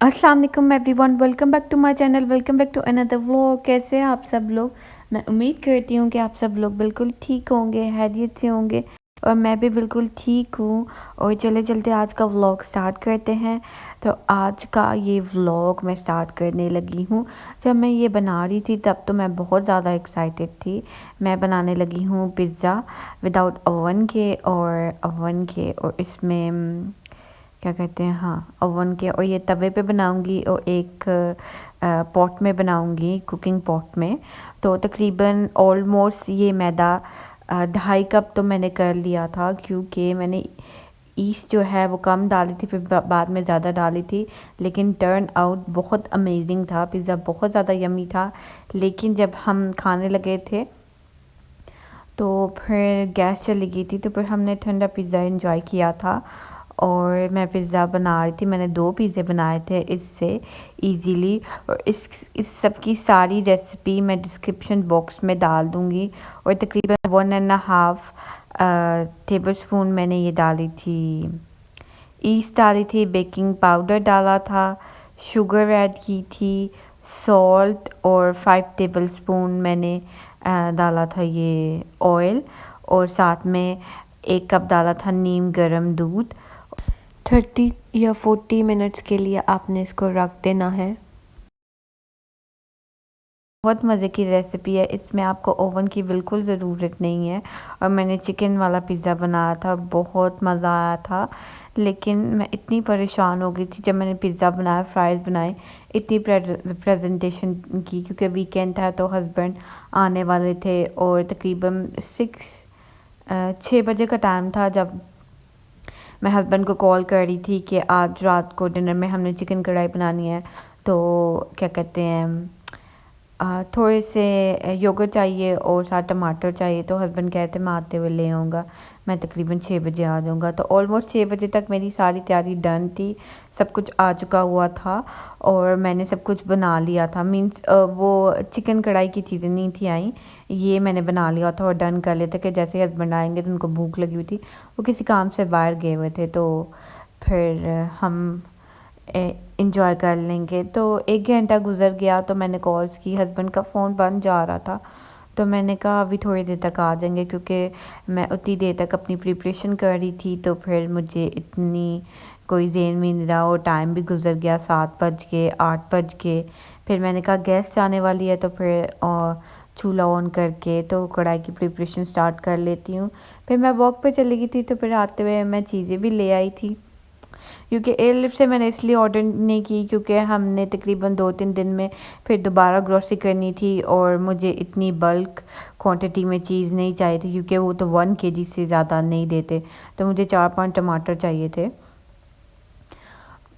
अस्सलाम वालेकुम everyone, welcome back to my channel, welcome back to another vlog. कैसे हैं आप सब लोग? मैं उम्मीद करती हूँ कि आप सब लोग बिल्कुल ठीक होंगे, हैरियत से होंगे और मैं भी बिल्कुल ठीक हूँ। और चले चलते आज का व्लॉग स्टार्ट करते हैं। तो आज का ये व्लॉग मैं स्टार्ट करने लगी हूँ। जब मैं ये बना रही थी तब तो मैं बहुत ज़्यादा एक्साइटेड थी। मैं बनाने लगी हूँ पिज़्ज़ा विदाउट ओवन के और इसमें क्या कहते हैं, हाँ, ओवन के, और ये तवे पे बनाऊंगी और एक पॉट में बनाऊंगी, कुकिंग पॉट में। तो तकरीबन ऑलमोस्ट ये मैदा 2.5 कप तो मैंने कर लिया था, क्योंकि मैंने ईस्ट जो है वो कम डाली थी, फिर बाद में ज़्यादा डाली थी। लेकिन टर्न आउट बहुत अमेजिंग था, पिज़्ज़ा बहुत ज़्यादा यमी था। लेकिन जब हम खाने लगे थे तो फिर गैस चली गई थी, तो फिर हमने ठंडा पिज़्ज़ा इंजॉय किया था। और मैं पिज़्ज़ा बना रही थी, मैंने 2 पिज़्ज़े बनाए थे इससे इजीली। और इस सब की सारी रेसिपी मैं डिस्क्रिप्शन बॉक्स में डाल दूँगी। और तकरीबन 1.5 टेबल स्पून मैंने ये डाली थी, ईस्ट डाली थी, बेकिंग पाउडर डाला था, शुगर ऐड की थी, सॉल्ट, और 5 टेबल स्पून मैंने डाला था ये ऑयल। और साथ में 1 कप डाला था नीम गर्म दूध। 30 या 40 मिनट्स के लिए आपने इसको रख देना है। बहुत मज़े की रेसिपी है, इसमें आपको ओवन की बिल्कुल ज़रूरत नहीं है। और मैंने चिकन वाला पिज़्ज़ा बनाया था, बहुत मज़ा आया था। लेकिन मैं इतनी परेशान हो गई थी जब मैंने पिज़्ज़ा बनाया, फ्राइज़ बनाए, इतनी प्रेजेंटेशन की, क्योंकि वीकेंड था तो हस्बैंड आने वाले थे। और तकरीबन 6 बजे का टाइम था जब मैं हस्बैंड को कॉल कर रही थी कि आज रात को डिनर में हमने चिकन कढ़ाई बनानी है। तो क्या कहते हैं, थोड़े से योगर्ट चाहिए और साथ टमाटर चाहिए। तो हस्बैंड कहते मैं आते हुए ले आऊँगा, मैं तकरीबन 6 बजे आ जाऊँगा। तो ऑलमोस्ट 6 बजे तक मेरी सारी तैयारी डन थी, सब कुछ आ चुका हुआ था और मैंने सब कुछ बना लिया था। मीन्स वो चिकन कढ़ाई की चीज़ें नहीं थी आई, ये मैंने बना लिया था और डन कर लिया था कि जैसे हस्बैंड आएंगे तो उनको भूख लगी हुई थी, वो किसी काम से बाहर गए हुए थे, तो फिर हम इंजॉय कर लेंगे। तो 1 घंटा गुजर गया तो मैंने कॉल्स की, हस्बैंड का फ़ोन बंद जा रहा था। तो मैंने कहा अभी थोड़ी देर तक आ जाएंगे, क्योंकि मैं उतनी देर तक अपनी प्रिपरेशन कर रही थी। तो फिर मुझे इतनी कोई ज़हन में नहीं रहा और टाइम भी गुजर गया, 7 बज गए, 8 बज गए। फिर मैंने कहा गैस जाने वाली है तो फिर चूल्हा ऑन करके तो कढ़ाई की प्रिपरेशन स्टार्ट कर लेती हूँ। फिर मैं वॉक पे चली गई थी, तो फिर आते हुए मैं चीज़ें भी ले आई थी। क्योंकि एयरलिफ्ट से मैंने इसलिए ऑर्डर नहीं की क्योंकि हमने तकरीबन 2-3 दिन में फिर दोबारा ग्रॉसरी करनी थी और मुझे इतनी बल्क क्वांटिटी में चीज़ नहीं चाहिए थी, क्योंकि वो तो 1 kg से ज़्यादा नहीं देते। तो मुझे 4-5 टमाटर चाहिए थे,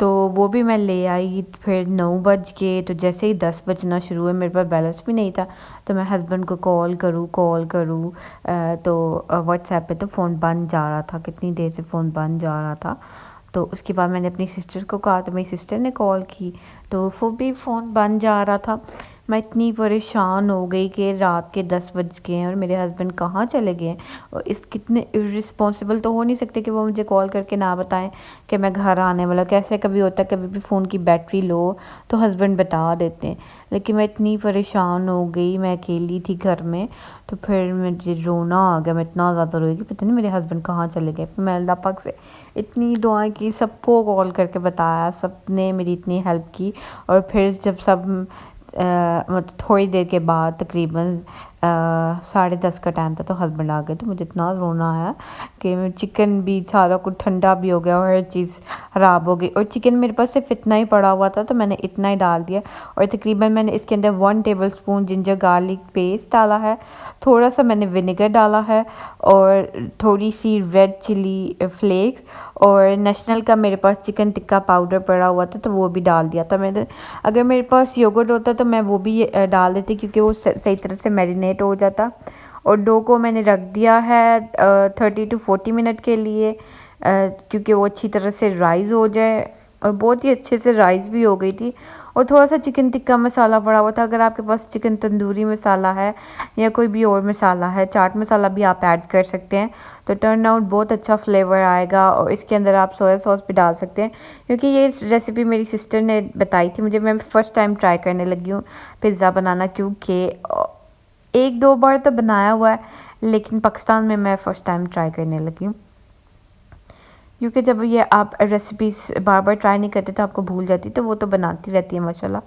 तो वो भी मैं ले आई। फिर 9 बज गए, तो जैसे ही 10 बजना शुरू हुए, मेरे पास बैलेंस भी नहीं था। तो मैं हस्बैंड को कॉल करूँ तो व्हाट्सएप पे तो फ़ोन बंद जा रहा था, कितनी देर से फ़ोन बंद जा रहा था। तो उसके बाद मैंने अपनी सिस्टर को कहा, तो मेरी सिस्टर ने कॉल की, तो वो भी फ़ोन बंद जा रहा था। मैं इतनी परेशान हो गई कि रात के 10 बज गए हैं और मेरे हस्बैंड कहाँ चले गए हैं। और इस कितने इर्रिस्पॉन्सिबल तो हो नहीं सकते कि वो मुझे कॉल करके ना बताएं कि मैं घर आने वाला। कैसे कभी होता है, कभी भी फ़ोन की बैटरी लो तो हस्बैंड बता देते हैं। लेकिन मैं इतनी परेशान हो गई, मैं अकेली थी घर में। तो फिर मुझे रोना आ गया, मैं इतना ज़्यादा रोई कि पता नहीं मेरे हस्बैंड कहाँ चले गए। फिर मैं अल्लाह पाक से इतनी दुआएं की, सबको कॉल करके बताया, सब ने मेरी इतनी हेल्प की। और फिर जब सब मतलब थोड़ी देर के बाद तकरीबन 10:30 का टाइम था तो हस्बैंड आ गए। तो मुझे इतना रोना आया कि चिकन भी सारा कुछ ठंडा भी हो गया और हर चीज़ ख़राब हो गई। और चिकन मेरे पास सिर्फ इतना ही पड़ा हुआ था, तो मैंने इतना ही डाल दिया। और तकरीबन मैंने इसके अंदर 1 table spoon ginger garlic paste डाला है, थोड़ा सा मैंने विनेगर डाला है, और थोड़ी सी रेड चिली फ्लेक्स, और नेशनल का मेरे पास चिकन टिक्का पाउडर पड़ा हुआ था तो वो भी डाल दिया था मैंने। अगर मेरे पास योगर्ट होता तो मैं वो भी डाल देती, क्योंकि वो सही तरह से मैरिनेट हो जाता। और डो को मैंने रख दिया है 30 to 40 मिनट के लिए, क्योंकि वो अच्छी तरह से राइज़ हो जाए। और बहुत ही अच्छे से राइज़ भी हो गई थी। और थोड़ा सा चिकन टिक्का मसाला पड़ा हुआ था, अगर आपके पास चिकन तंदूरी मसाला है या कोई भी और मसाला है, चाट मसाला भी आप ऐड कर सकते हैं। तो टर्न आउट बहुत अच्छा फ्लेवर आएगा। और इसके अंदर आप सोया सॉस भी डाल सकते हैं, क्योंकि ये रेसिपी मेरी सिस्टर ने बताई थी मुझे। मैं फ़र्स्ट टाइम ट्राई करने लगी हूँ पिज़्ज़ा बनाना, क्योंकि एक दो बार तो बनाया हुआ है, लेकिन पाकिस्तान में मैं फ़र्स्ट टाइम ट्राई करने लगी हूँ। क्योंकि जब ये आप रेसिपीज़ बार बार ट्राई नहीं करते तो आपको भूल जाती, तो वो तो बनाती रहती है माशाल्लाह।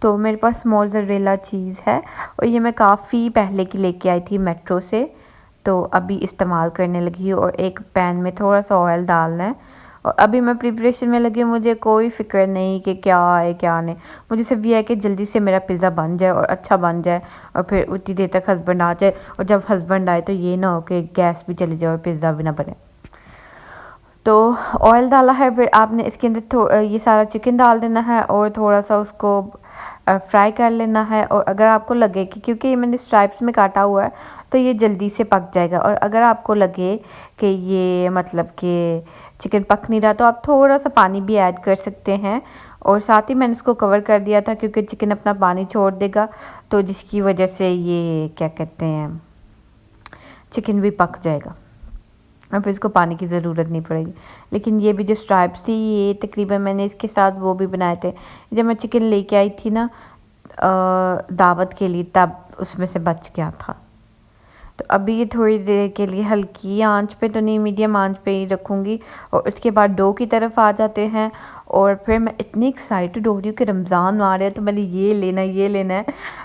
तो मेरे पास मोज़रेला चीज़ है, और ये मैं काफ़ी पहले की लेके आई थी मेट्रो से, तो अभी इस्तेमाल करने लगी हूँ। और एक पैन में थोड़ा सा ऑयल डालना है, और अभी मैं प्रिपरेशन में लगी हूँ। मुझे कोई फ़िक्र नहीं कि क्या है क्या नहीं, मुझे सिर्फ ये है कि जल्दी से मेरा पिज़्ज़ा बन जाए और अच्छा बन जाए, और फिर उतनी देर तक हस्बैंड आ जाए। और जब हस्बैंड आए तो ये ना हो कि गैस भी चली जाए और पिज़्ज़ा भी ना बने। तो ऑयल डाला है, फिर आपने इसके अंदर ये सारा चिकन डाल देना है और थोड़ा सा उसको फ्राई कर लेना है। और अगर आपको लगे कि क्योंकि ये मैंने स्ट्राइप्स में काटा हुआ है तो ये जल्दी से पक जाएगा, और अगर आपको लगे कि ये मतलब कि चिकन पक नहीं रहा तो आप थोड़ा सा पानी भी ऐड कर सकते हैं। और साथ ही मैंने इसको कवर कर दिया था क्योंकि चिकन अपना पानी छोड़ देगा, तो जिसकी वजह से ये क्या कहते हैं चिकन भी पक जाएगा और फिर इसको पानी की ज़रूरत नहीं पड़ेगी। लेकिन ये भी जो स्ट्राइप्स थी ये तकरीबन मैंने इसके साथ वो भी बनाए थे जब मैं चिकन लेके आई थी ना दावत के लिए, तब उसमें से बच गया था। तो अभी ये थोड़ी देर के लिए हल्की आंच पे तो नहीं, मीडियम आंच पे ही रखूँगी। और उसके बाद डो की तरफ आ जाते हैं। और फिर मैं इतनी एक्साइटेड हो रही हूँ कि रमज़ान आ रहा है तो मैंने ये लेना है।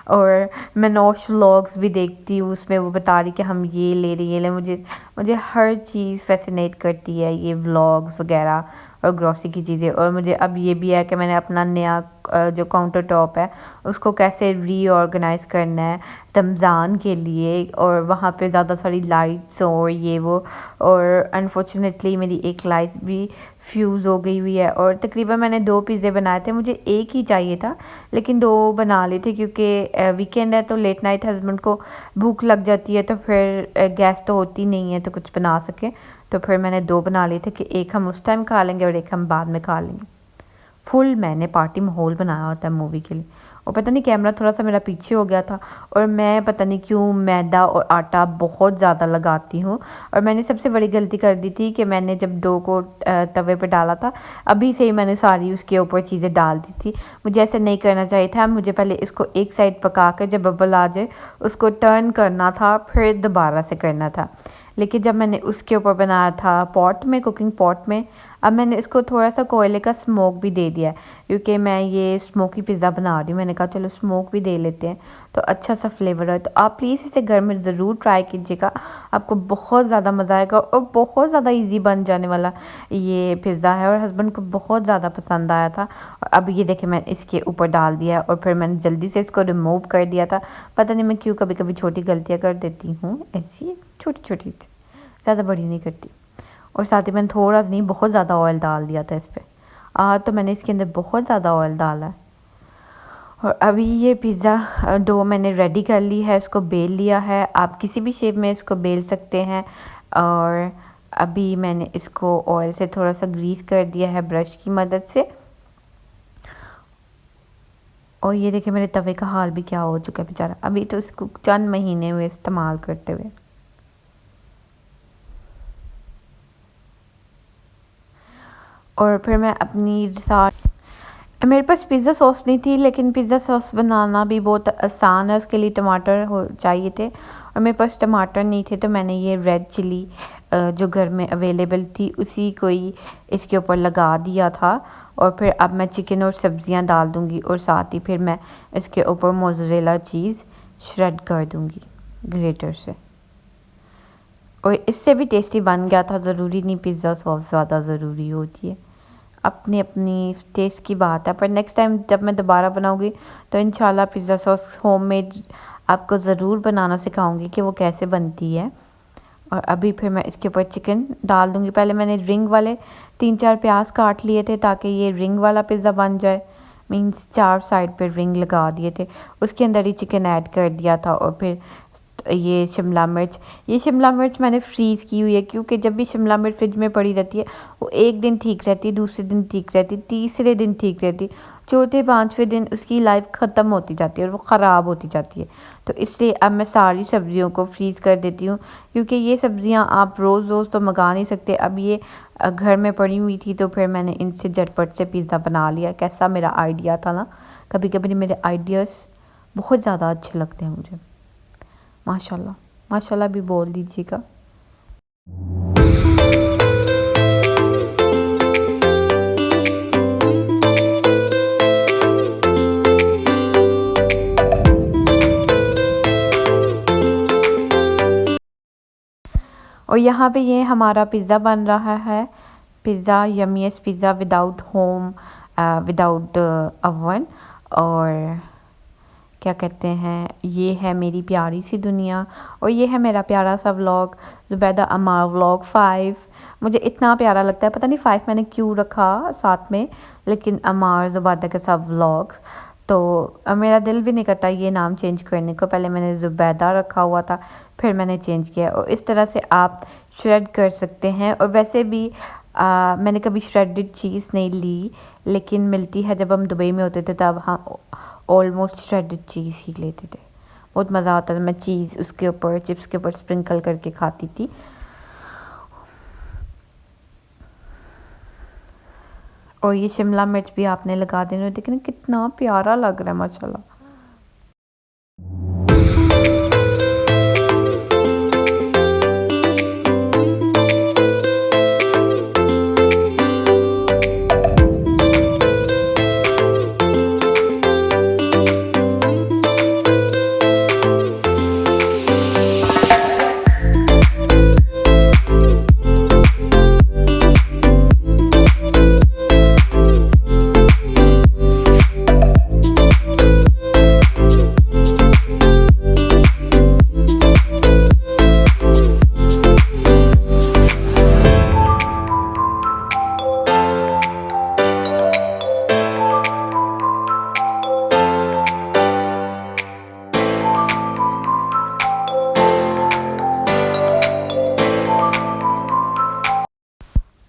और मैं नौश व्लॉग्स भी देखती हूँ, उसमें वो बता रही कि हम ये ले मुझे मुझे हर चीज़ फैसिनेट करती है, ये व्लॉग्स वगैरह और ग्रॉसरी की चीज़ें। और मुझे अब ये भी है कि मैंने अपना नया जो काउंटर टॉप है उसको कैसे रीऑर्गेनाइज़ करना है रमज़ान के लिए, और वहाँ पे ज़्यादा सारी लाइट्स और ये वो। और अनफॉर्चुनेटली मेरी एक लाइट भी फ्यूज़ हो गई हुई है। और तकरीबन मैंने 2 पिज़्ज़े बनाए थे, मुझे एक ही चाहिए था लेकिन 2 बना लिए थे क्योंकि वीकेंड है तो लेट नाइट हस्बैंड को भूख लग जाती है, तो फिर गैस तो होती नहीं है तो कुछ बना सके। तो फिर मैंने 2 बना लिए थे कि एक हम उस टाइम खा लेंगे और एक हम बाद में खा लेंगे। फुल मैंने पार्टी माहौल बनाया होता है मूवी के लिए। और पता नहीं कैमरा थोड़ा सा मेरा पीछे हो गया था, और मैं पता नहीं क्यों मैदा और आटा बहुत ज़्यादा लगाती हूँ। और मैंने सबसे बड़ी गलती कर दी थी कि मैंने जब डो को तवे पे डाला था अभी से ही मैंने सारी उसके ऊपर चीज़ें डाल दी थी। मुझे ऐसा नहीं करना चाहिए था, मुझे पहले इसको एक साइड पका कर जब बबल आ जाए उसको टर्न करना था, फिर दोबारा से करना था। लेकिन जब मैंने उसके ऊपर बनाया था पॉट में, कुकिंग पॉट में, अब मैंने इसको थोड़ा सा कोयले का स्मोक भी दे दिया है क्योंकि मैं ये स्मोकी पिज़्ज़ा बना रही हूँ। मैंने कहा चलो स्मोक भी दे लेते हैं तो अच्छा सा फ्लेवर है। तो आप प्लीज़ इसे घर में ज़रूर ट्राई कीजिएगा, आपको बहुत ज़्यादा मज़ा आएगा और बहुत ज़्यादा इजी बन जाने वाला ये पिज़्ज़ा है। और हस्बैंड को बहुत ज़्यादा पसंद आया था। और अब ये देखें मैंने इसके ऊपर डाल दिया और फिर मैंने जल्दी से इसको रिमूव कर दिया था। पता नहीं मैं क्यों कभी कभी छोटी गलतियाँ कर देती हूँ, ऐसी छोटी छोटी, ज़्यादा बड़ी नहीं करती। और साथ ही मैंने थोड़ा सा नहीं बहुत ज़्यादा ऑयल डाल दिया था इस पर। तो मैंने इसके अंदर बहुत ज़्यादा ऑयल डाला है। और अभी ये पिज़्ज़ा डो मैंने रेडी कर ली है, इसको बेल लिया है। आप किसी भी शेप में इसको बेल सकते हैं। और अभी मैंने इसको ऑयल से थोड़ा सा ग्रीस कर दिया है ब्रश की मदद से। और ये देखिए मेरे तवे का हाल भी क्या हो चुका है बेचारा, अभी तो इसको चंद महीने हुए इस्तेमाल करते हुए। और फिर मैं अपनी साथ मेरे पास पिज़्ज़ा सॉस नहीं थी, लेकिन पिज़्ज़ा सॉस बनाना भी बहुत आसान है, उसके लिए टमाटर हो चाहिए थे और मेरे पास टमाटर नहीं थे, तो मैंने ये रेड चिली जो घर में अवेलेबल थी उसी को ही इसके ऊपर लगा दिया था। और फिर अब मैं चिकन और सब्ज़ियां डाल दूंगी और साथ ही फिर मैं इसके ऊपर मोज़रेला चीज़ श्रेड कर दूंगी ग्रेटर से। और इससे भी टेस्टी बन गया था। ज़रूरी नहीं पिज़्ज़ा सॉस ज़्यादा ज़रूरी होती है, अपनी अपनी टेस्ट की बात है। पर नेक्स्ट टाइम जब मैं दोबारा बनाऊंगी तो इंशाल्लाह पिज़्ज़ा सॉस होममेड आपको ज़रूर बनाना सिखाऊंगी कि वो कैसे बनती है। और अभी फिर मैं इसके ऊपर चिकन डाल दूंगी। पहले मैंने रिंग वाले 3-4 प्याज काट लिए थे ताकि ये रिंग वाला पिज़्ज़ा बन जाए, मीन्स 4 साइड पे रिंग लगा दिए थे। उसके अंदर ही चिकन ऐड कर दिया था। और फिर ये शिमला मिर्च मैंने फ्रीज़ की हुई है क्योंकि जब भी शिमला मिर्च फ्रिज में पड़ी रहती है वो एक दिन ठीक रहती है, दूसरे दिन ठीक रहती है, तीसरे दिन ठीक रहती है, चौथे पाँचवें दिन उसकी लाइफ ख़त्म होती जाती है और वो ख़राब होती जाती है। तो इसलिए अब मैं सारी सब्ज़ियों को फ्रीज़ कर देती हूँ, क्योंकि ये सब्ज़ियाँ आप रोज़ रोज़ तो मंगा नहीं सकते। अब ये घर में पड़ी हुई थी तो फिर मैंने इनसे झटपट से पिज़्ज़ा बना लिया। कैसा मेरा आइडिया था ना, कभी कभी मेरे आइडियाज़ बहुत ज़्यादा अच्छे लगते हैं मुझे। माशाल्लाह, माशाल्लाह भी बोल दीजिएगा। और यहाँ पे ये हमारा पिज़्ज़ा बन रहा है। Pizza, yummiest pizza without home, without oven. और क्या कहते हैं, ये है मेरी प्यारी सी दुनिया और ये है मेरा प्यारा सा व्लॉग, ज़ुबैदा अम्मार व्लॉग 5। मुझे इतना प्यारा लगता है, पता नहीं 5 मैंने क्यों रखा साथ में, लेकिन अम्मार ज़ुबैदा के साथ व्लॉग्स। तो मेरा दिल भी नहीं करता ये नाम चेंज करने को। पहले मैंने ज़ुबैदा रखा हुआ था, फिर मैंने चेंज किया। और इस तरह से आप श्रेड कर सकते हैं। और वैसे भी मैंने कभी श्रेडेड चीज़ नहीं ली, लेकिन मिलती है जब हम दुबई में होते थे तब हम ऑलमोस्ट श्रेडेड चीज़ ही लेते थे। बहुत मज़ा आता था। मैं चीज़ उसके ऊपर, चिप्स के ऊपर स्प्रिंकल करके खाती थी। और ये शिमला मिर्च भी आपने लगा देना, देखना कितना प्यारा लग रहा है माशाल्लाह।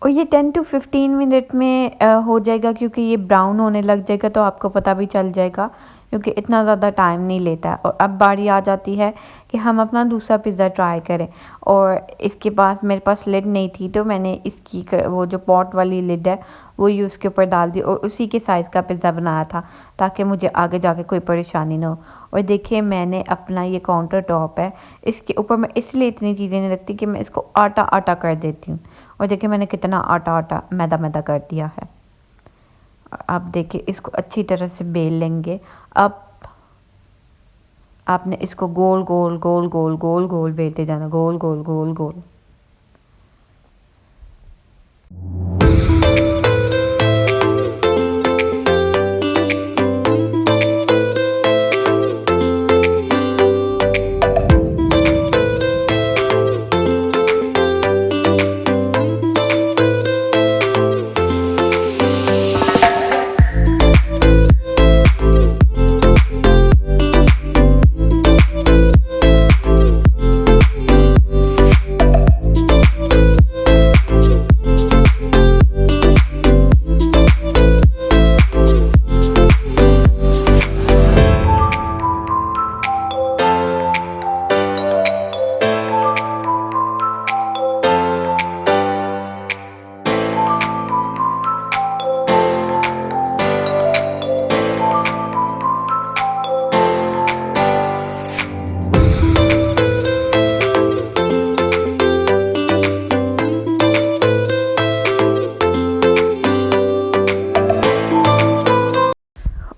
और ये 10 टू 15 मिनट में हो जाएगा, क्योंकि ये ब्राउन होने लग जाएगा तो आपको पता भी चल जाएगा, क्योंकि इतना ज़्यादा टाइम नहीं लेता है। और अब बारी आ जाती है कि हम अपना दूसरा पिज़्ज़ा ट्राई करें। और इसके पास, मेरे पास लिड नहीं थी तो मैंने इसकी वो जो पॉट वाली लिड है वो ही उसके ऊपर डाल दी और उसी के साइज़ का पिज़्ज़ा बनाया था, ताकि मुझे आगे जाके कोई परेशानी ना हो। और देखिए मैंने अपना ये काउंटर टॉप है, इसके ऊपर मैं इसलिए इतनी चीज़ें नहीं रखती कि मैं इसको आटा आटा कर देती हूँ। और देखिए मैंने कितना आटा आटा मैदा मैदा कर दिया है। आप देखिए इसको अच्छी तरह से बेल लेंगे। अब आपने इसको गोल गोल गोल गोल गोल गोल बेलते जाना, गोल गोल गोल गोल।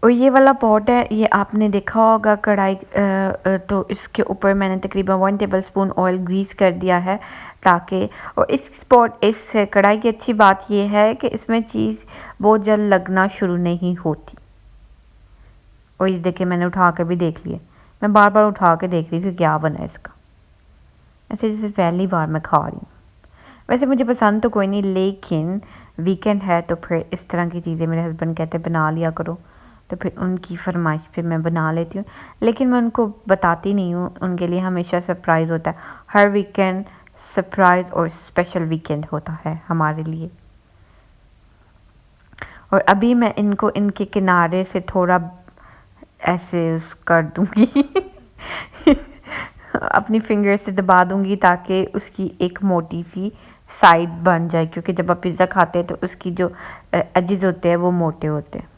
और ये वाला पॉट है, ये आपने देखा होगा कढ़ाई, तो इसके ऊपर मैंने तकरीबन 1 टेबलस्पून ऑयल ग्रीस कर दिया है, ताकि, और इस कढ़ाई की अच्छी बात ये है कि इसमें चीज़ बहुत जल्द लगना शुरू नहीं होती। और ये देखिए मैंने उठा कर भी देख लिया, मैं बार बार उठा के देख रही थी क्या बना है इसका, ऐसे जैसे पहली बार मैं खा रही हूँ। वैसे मुझे पसंद तो कोई नहीं, लेकिन वीकेंड है तो फिर इस तरह की चीज़ें मेरे हस्बैंड कहते हैं बना लिया करो, तो फिर उनकी फरमाइश पे मैं बना लेती हूँ। लेकिन मैं उनको बताती नहीं हूँ, उनके लिए हमेशा सरप्राइज़ होता है। हर वीकेंड सरप्राइज़ और स्पेशल वीकेंड होता है हमारे लिए। और अभी मैं इनको इनके किनारे से थोड़ा ऐसे कर दूंगी अपनी फिंगर से दबा दूंगी ताकि उसकी एक मोटी सी साइड बन जाए, क्योंकि जब आप पिज़्ज़ा खाते हैं तो उसकी जो एजेस होते हैं वो मोटे होते हैं।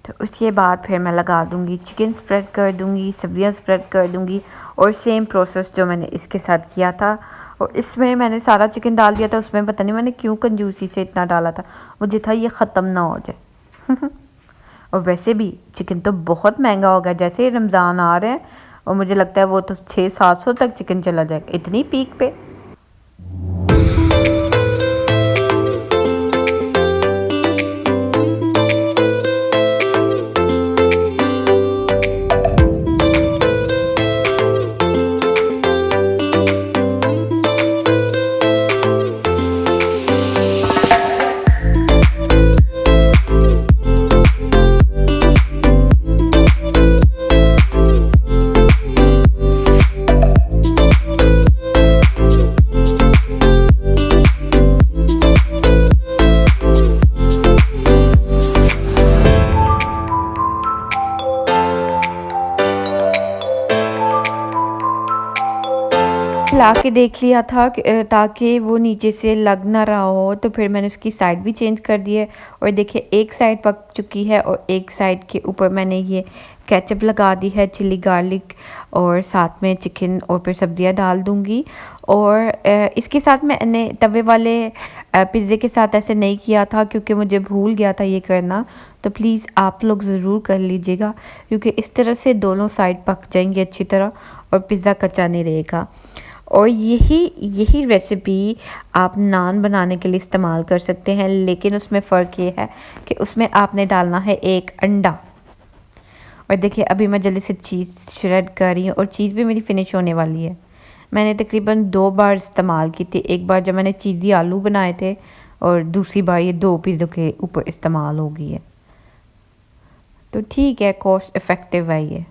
तो उसके बाद फिर मैं लगा दूंगी, चिकन स्प्रेड कर दूंगी, सब्जियां स्प्रेड कर दूंगी, और सेम प्रोसेस जो मैंने इसके साथ किया था। और इसमें मैंने सारा चिकन डाल दिया था, उसमें पता नहीं मैंने क्यों कंजूसी से इतना डाला था, मुझे था ये ख़त्म ना हो जाए और वैसे भी चिकन तो बहुत महंगा हो गया, जैसे ही रमज़ान आ रहे हैं और मुझे लगता है वो तो 600-700 तक चिकन चला जाएगा, इतनी पीक पे। ला के देख लिया था ताकि वो नीचे से लग ना रहा हो, तो फिर मैंने उसकी साइड भी चेंज कर दी है। और देखिए एक साइड पक चुकी है और एक साइड के ऊपर मैंने ये केचप लगा दी है, चिली गार्लिक, और साथ में चिकन और फिर सब्जियां डाल दूंगी। और इसके साथ मैंने तवे वाले पिज़्ज़े के साथ ऐसे नहीं किया था क्योंकि मुझे भूल गया था ये करना, तो प्लीज़ आप लोग ज़रूर कर लीजिएगा, क्योंकि इस तरह से दोनों साइड पक जाएंगे अच्छी तरह और पिज़्ज़ा कच्चा नहीं रहेगा। और यही रेसिपी आप नान बनाने के लिए इस्तेमाल कर सकते हैं, लेकिन उसमें फ़र्क ये है कि उसमें आपने डालना है एक अंडा। और देखिए अभी मैं जल्दी से चीज़ श्रेड कर रही हूँ और चीज़ भी मेरी फिनिश होने वाली है। मैंने तकरीबन 2 बार इस्तेमाल की थी, एक बार जब मैंने चीज़ी आलू बनाए थे और दूसरी बार ये 2 पिज़्ज़ों के ऊपर इस्तेमाल हो गई है। तो ठीक है, कॉस्ट इफ़ेक्टिव है ये।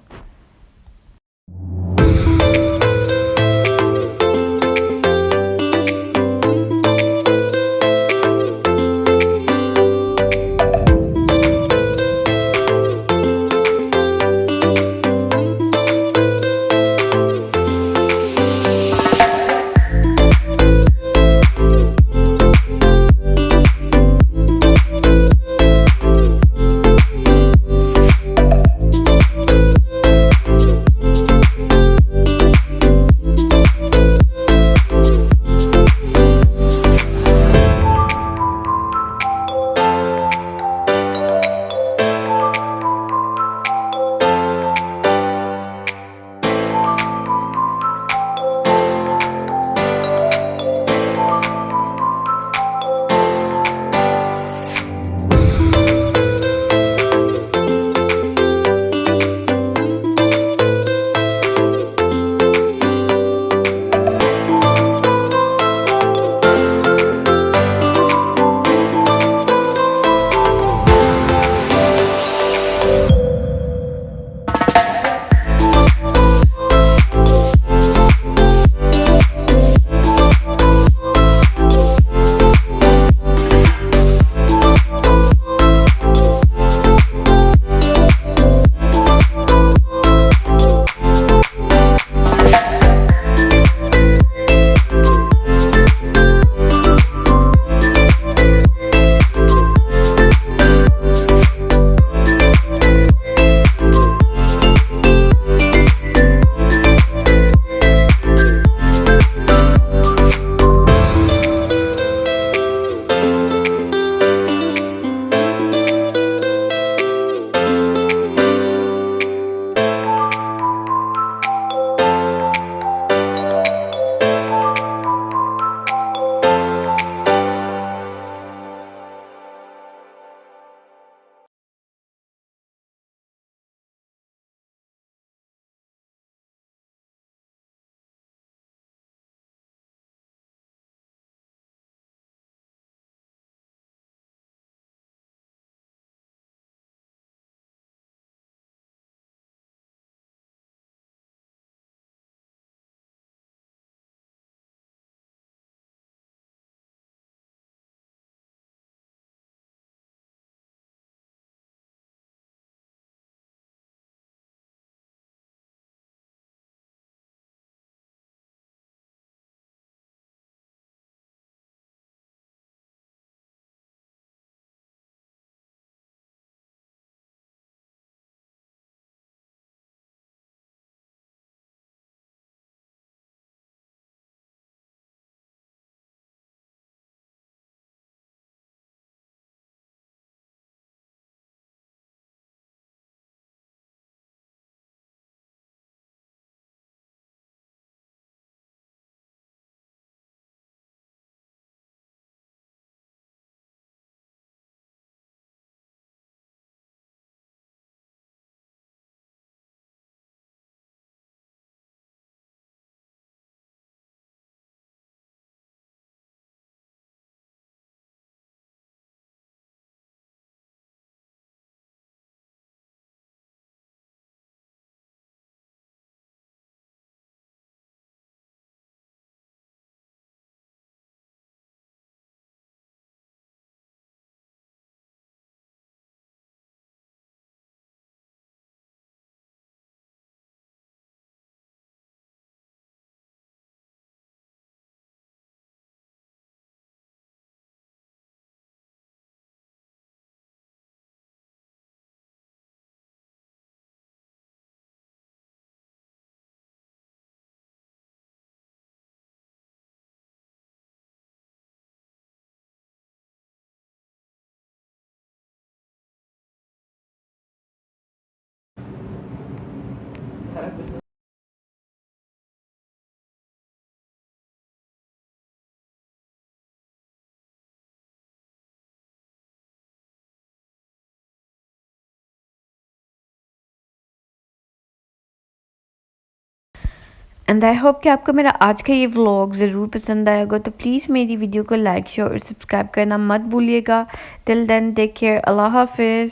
एंड आई होप कि आपको मेरा आज का ये व्लॉग ज़रूर पसंद आएगा, तो प्लीज़ मेरी वीडियो को लाइक शेयर और सब्सक्राइब करना मत भूलिएगा। टिल देन टेक केयर, अल्लाह हाफिज़।